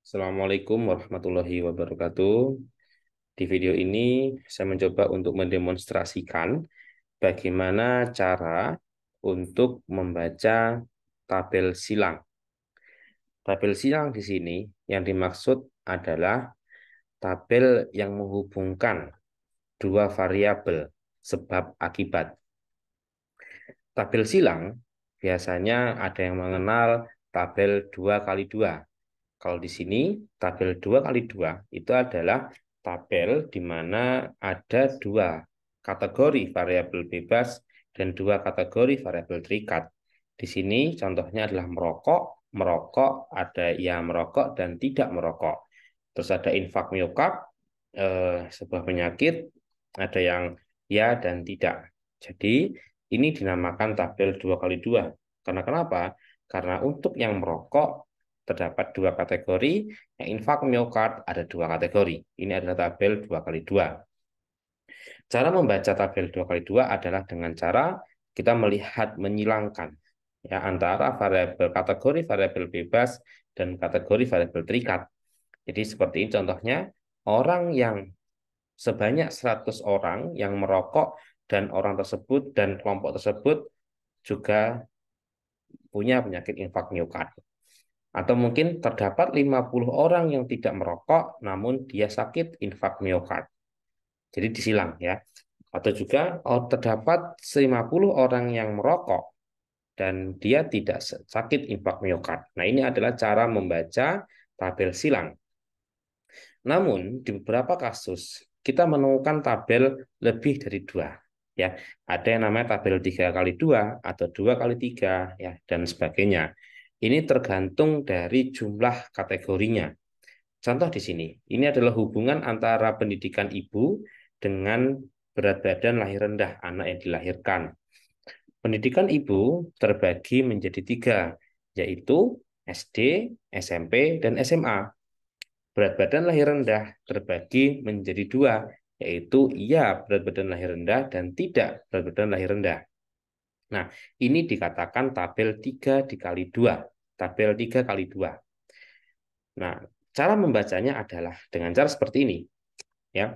Assalamualaikum warahmatullahi wabarakatuh. Di video ini saya mencoba untuk mendemonstrasikan bagaimana cara untuk membaca tabel silang. Tabel silang di sini yang dimaksud adalah tabel yang menghubungkan dua variabel sebab akibat. Tabel silang biasanya ada yang mengenal tabel 2 kali 2. Kalau di sini tabel 2 kali 2 itu adalah tabel di mana ada dua kategori variabel bebas dan dua kategori variabel terikat. Di sini contohnya adalah merokok, merokok, ada yang merokok dan tidak merokok. Terus ada infak miokard, sebuah penyakit, ada yang ya dan tidak. Jadi ini dinamakan tabel 2 kali 2. Karena kenapa? Karena untuk yang merokok terdapat dua kategori, yang infak miokard ada dua kategori. Ini adalah tabel 2 kali 2. Cara membaca tabel 2 kali 2 adalah dengan cara kita melihat menyilangkan ya antara variabel kategori variabel bebas dan kategori variabel terikat. Jadi seperti ini contohnya, orang yang sebanyak 100 orang yang merokok dan orang tersebut dan kelompok tersebut juga punya penyakit infak miokard. Atau mungkin terdapat 50 orang yang tidak merokok, namun dia sakit infak miokard. Jadi disilang ya. Atau juga terdapat 50 orang yang merokok dan dia tidak sakit infak miokard. Nah, ini adalah cara membaca tabel silang. Namun, di beberapa kasus, kita menemukan tabel lebih dari dua. Ya, ada yang namanya tabel 3 kali 2 atau 2 kali 3 ya, dan sebagainya. Ini tergantung dari jumlah kategorinya. Contoh di sini, ini adalah hubungan antara pendidikan ibu dengan berat badan lahir rendah anak yang dilahirkan. Pendidikan ibu terbagi menjadi tiga, yaitu SD, SMP, dan SMA. Berat badan lahir rendah terbagi menjadi dua, yaitu iya berat badan lahir rendah dan tidak berat badan lahir rendah. Nah, ini dikatakan tabel 3 dikali 2, tabel 3 kali 2. Nah, cara membacanya adalah dengan cara seperti ini. Ya,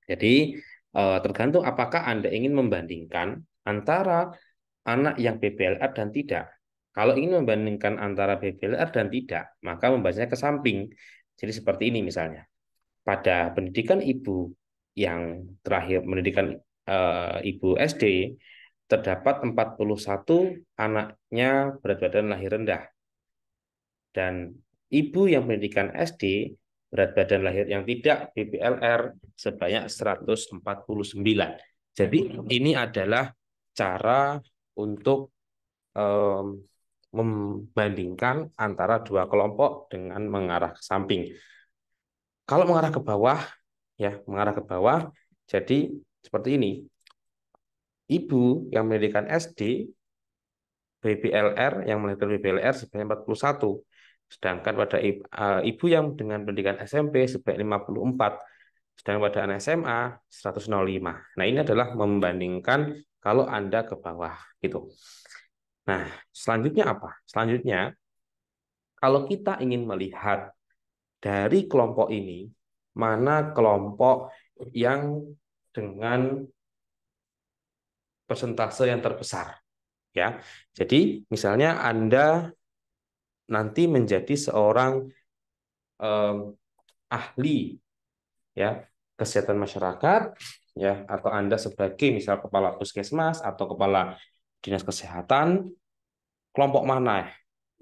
jadi tergantung apakah Anda ingin membandingkan antara anak yang BBLR dan tidak. Kalau ingin membandingkan antara BBLR dan tidak, maka membacanya ke samping. Jadi seperti ini misalnya. Pada pendidikan ibu yang terakhir, pendidikan ibu SD, terdapat 41 anaknya berat badan lahir rendah. Dan ibu yang pendidikan SD, berat badan lahir yang tidak BBLR sebanyak 149. Jadi ini adalah cara untuk membandingkan antara dua kelompok dengan mengarah ke samping. Kalau mengarah ke bawah, ya mengarah ke bawah, jadi seperti ini. Ibu yang mendirikan SD, BBLR yang melahirkan BBLR sebanyak 41. Sedangkan pada ibu yang dengan pendidikan SMP sebanyak 54. Sedangkan pada anak SMA 105. Nah, ini adalah membandingkan kalau Anda ke bawah gitu. Nah, selanjutnya apa? Selanjutnya, kalau kita ingin melihat dari kelompok ini, mana kelompok yang dengan persentase yang terbesar, ya. Jadi, misalnya Anda nanti menjadi seorang eh, ahli ya kesehatan masyarakat, ya, atau Anda sebagai misal kepala puskesmas atau kepala dinas kesehatan, kelompok mana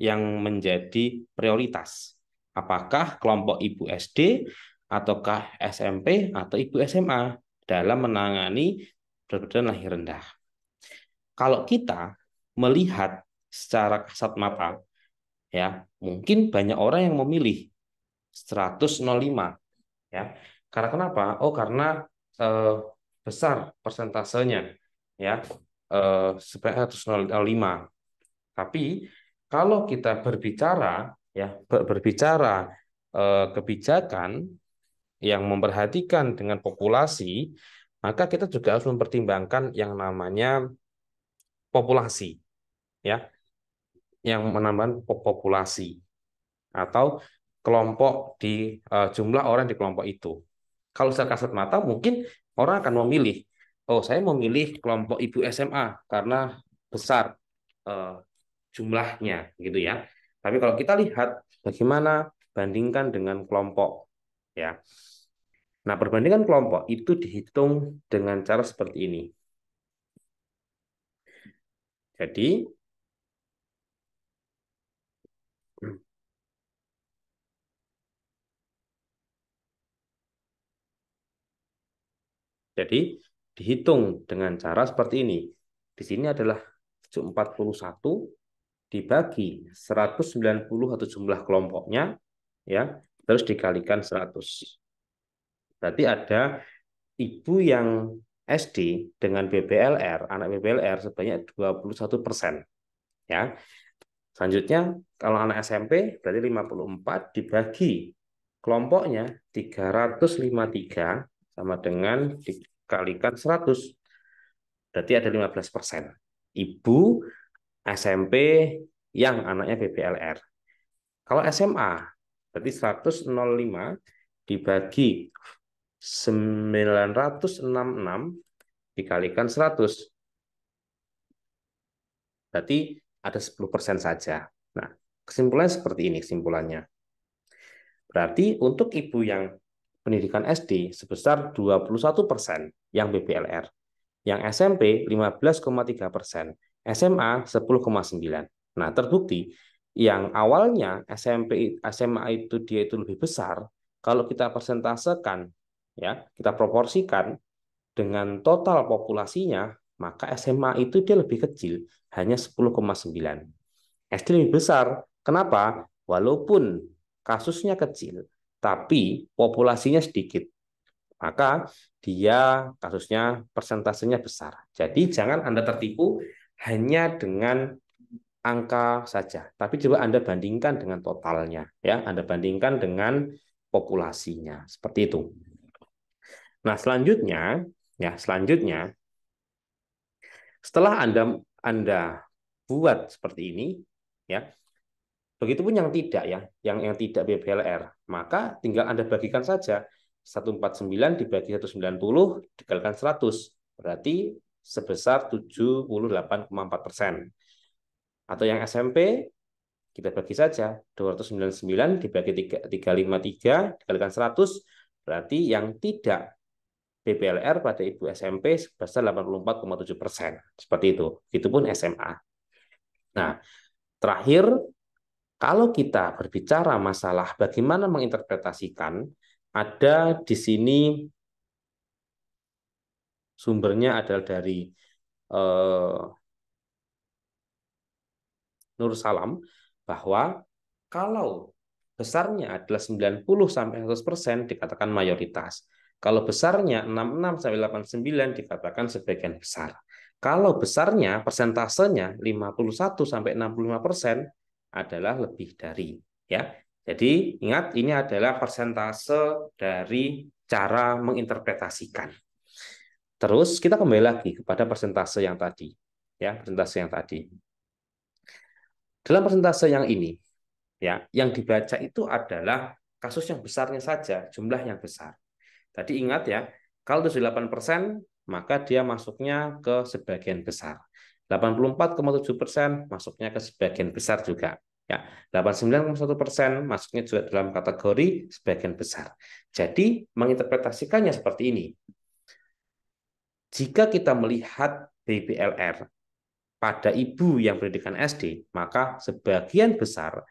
yang menjadi prioritas? Apakah kelompok ibu SD ataukah SMP atau ibu SMA dalam menangani berat badan lahir rendah? Kalau kita melihat secara kasat mata, ya mungkin banyak orang yang memilih 105, ya. Karena kenapa? Oh, karena eh, besar persentasenya, ya, sebanyak 105. Tapi kalau kita berbicara, ya, berbicara kebijakan yang memperhatikan dengan populasi, maka kita juga harus mempertimbangkan yang namanya populasi, ya, yang menambah populasi atau kelompok di jumlah orang di kelompok itu. Kalau secara kasat mata mungkin orang akan memilih, oh saya memilih kelompok ibu SMA karena besar eh, jumlahnya gitu ya. Tapi kalau kita lihat bagaimana bandingkan dengan kelompok ya. Nah, perbandingan kelompok itu dihitung dengan cara seperti ini. Jadi Jadi dihitung dengan cara seperti ini. Di sini adalah 41 dibagi 190 atau jumlah kelompoknya ya, terus dikalikan 100. Berarti ada ibu yang SD dengan BBLR, anak BBLR sebanyak 21% ya. Selanjutnya kalau anak SMP berarti 54 dibagi kelompoknya 353 sama dengan dikalikan 100. Berarti ada 15%. Ibu SMP yang anaknya BBLR. Kalau SMA, berarti 105 dibagi 966 dikalikan 100. Berarti ada 10% saja. Nah, kesimpulannya seperti ini kesimpulannya. Berarti untuk ibu yang pendidikan SD sebesar 21% yang BBLR. Yang SMP 15,3%, SMA 10,9%. Nah, terbukti yang awalnya SMP SMA itu dia itu lebih besar, kalau kita persentasekan ya, kita proporsikan dengan total populasinya, maka SMA itu dia lebih kecil, hanya 10,9. SD lebih besar. Kenapa? Walaupun kasusnya kecil, tapi populasinya sedikit maka dia kasusnya persentasenya besar. Jadi jangan Anda tertipu hanya dengan angka saja, tapi coba Anda bandingkan dengan totalnya, ya. Anda bandingkan dengan populasinya, seperti itu. Nah, selanjutnya setelah Anda buat seperti ini, ya. Begitupun yang tidak ya, yang tidak BBLR, maka tinggal Anda bagikan saja 149 dibagi 190 dikalikan 100, berarti sebesar 78,4%. Atau yang SMP kita bagi saja 299 dibagi 353 dikalikan 100, berarti yang tidak BBLR pada ibu SMP sebesar 84,7%. Seperti itu. Itupun SMA. Nah, terakhir kalau kita berbicara masalah bagaimana menginterpretasikan, ada di sini sumbernya adalah dari Nur Salam, bahwa kalau besarnya adalah 90-100% dikatakan mayoritas. Kalau besarnya 66-89 dikatakan sebagian besar. Kalau besarnya persentasenya 51-65% adalah lebih dari ya. Jadi ingat ini adalah persentase dari cara menginterpretasikan. Terus kita kembali lagi kepada persentase yang tadi ya, persentase yang tadi. Dalam persentase yang ini ya, yang dibaca itu adalah kasus yang besarnya saja, jumlah yang besar. Tadi ingat ya, kalau 78% maka dia masuknya ke sebagian besar. 84,7% masuknya ke sebagian besar juga. Ya, 89,1% masuknya juga dalam kategori sebagian besar. Jadi menginterpretasikannya seperti ini. Jika kita melihat BBLR pada ibu yang pendidikan SD, maka sebagian besar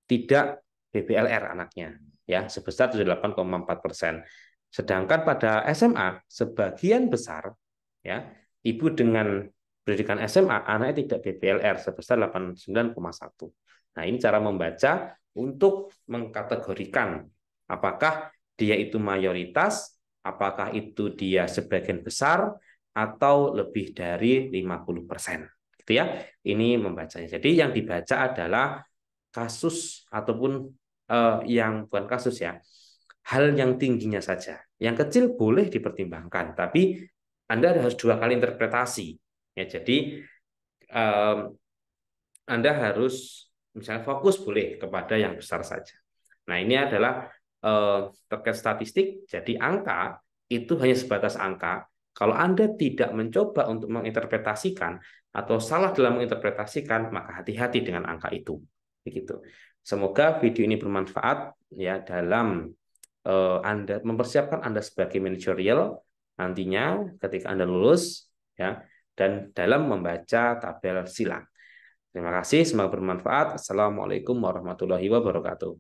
tidak BBLR anaknya ya sebesar 78,4%. Sedangkan pada SMA sebagian besar ya ibu dengan pendidikan SMA anaknya tidak BBLR sebesar 89,1. Nah, ini cara membaca untuk mengkategorikan apakah dia itu mayoritas, apakah itu dia sebagian besar atau lebih dari 50%. Gitu ya. Ini membacanya. Jadi yang dibaca adalah kasus ataupun yang bukan kasus ya, hal yang tingginya saja. Yang kecil boleh dipertimbangkan, tapi Anda harus dua kali interpretasi. Ya, jadi Anda harus Misalnya fokus boleh kepada yang besar saja. Nah, ini adalah terkait statistik, jadi angka itu hanya sebatas angka. Kalau Anda tidak mencoba untuk menginterpretasikan atau salah dalam menginterpretasikan, maka hati-hati dengan angka itu. Begitu. Semoga video ini bermanfaat ya dalam Anda mempersiapkan Anda sebagai manajerial nantinya ketika Anda lulus ya dan dalam membaca tabel silang. Terima kasih, semoga bermanfaat. Assalamualaikum warahmatullahi wabarakatuh.